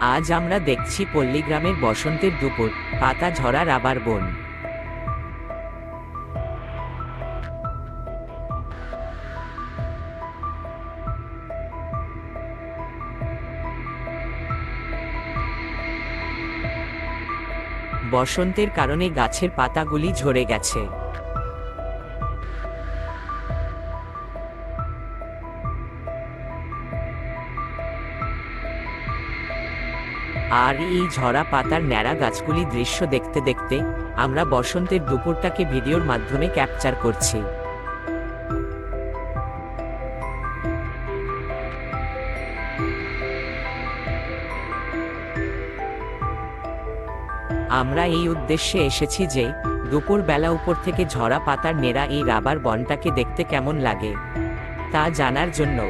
আজ আমরা দেখছি পল্লীগ্রামের বসন্তের দুপুর, পাতা ঝরা রাবার বন। বসন্তের কারণে গাছের পাতাগুলি ঝরে গেছে। আর এই ঝরা পাতার ন্যাড়া গাছগুলি দৃশ্য দেখতে দেখতে আমরা বসন্তের দুপুরটাকে ভিডিওর মাধ্যমে ক্যাপচার করছি। আমরা এই উদ্দেশ্যে এসেছি যে দুপুর বেলা উপর থেকে ঝরা পাতার নেড়া এই রাবার বনটাকে দেখতে কেমন লাগে তা জানার জন্য।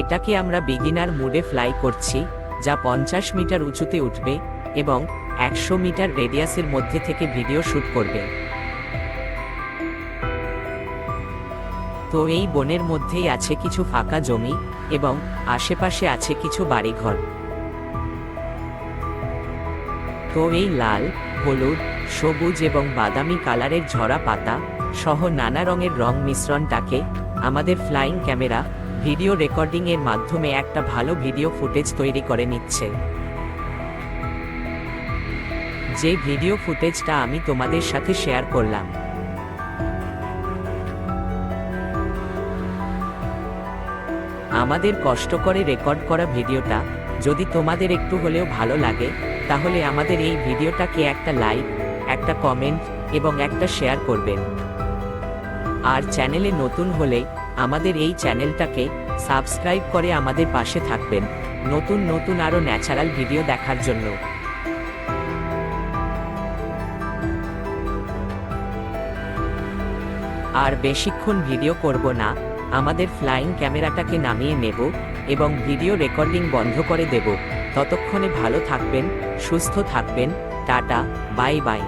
এটাকে আমরা বিগিনার মুডে ফ্লাই করছি, যা 50 মিটার উঁচুতে উঠবে এবং 100 মিটার রেডিয়াসের মধ্যে থেকে ভিডিও শুট করবে। তো এই বনের মধ্যেই আছে কিছু ফাঁকা জমি এবং আশেপাশে আছে কিছু বাড়িঘর। তো এই লাল, হলুদ, সবুজ এবং বাদামি কালারের ঝরা পাতা সহ নানা রঙের রং মিশ্রণটাকে আমাদের ফ্লাইং ক্যামেরা ভিডিও রেকর্ডিং এর মাধ্যমে একটা ভালো ভিডিও ফুটেজ তৈরি করে নিচ্ছে। যে ভিডিও ফুটেজটা আমি তোমাদের সাথে শেয়ার করলাম। আমাদের কষ্ট করে রেকর্ড করা ভিডিওটা যদি তোমাদের একটু হলেও ভালো লাগে, তাহলে আমাদের এই ভিডিওটাকে একটা লাইক, একটা কমেন্ট এবং একটা শেয়ার করবেন। আর চ্যানেলে নতুন হলে আমাদের এই চ্যানেলটাকে সাবস্ক্রাইব করে আমাদের পাশে থাকবেন নতুন নতুন আরো ন্যাচারাল ভিডিও দেখার জন্য। আর বেশিক্ষণ ভিডিও করব না, আমাদের ফ্লাইং ক্যামেরাটাকে নামিয়ে নেব এবং ভিডিও রেকর্ডিং বন্ধ করে দেব। ততক্ষণে ভালো থাকবেন, সুস্থ থাকবেন। Tata, bye bye.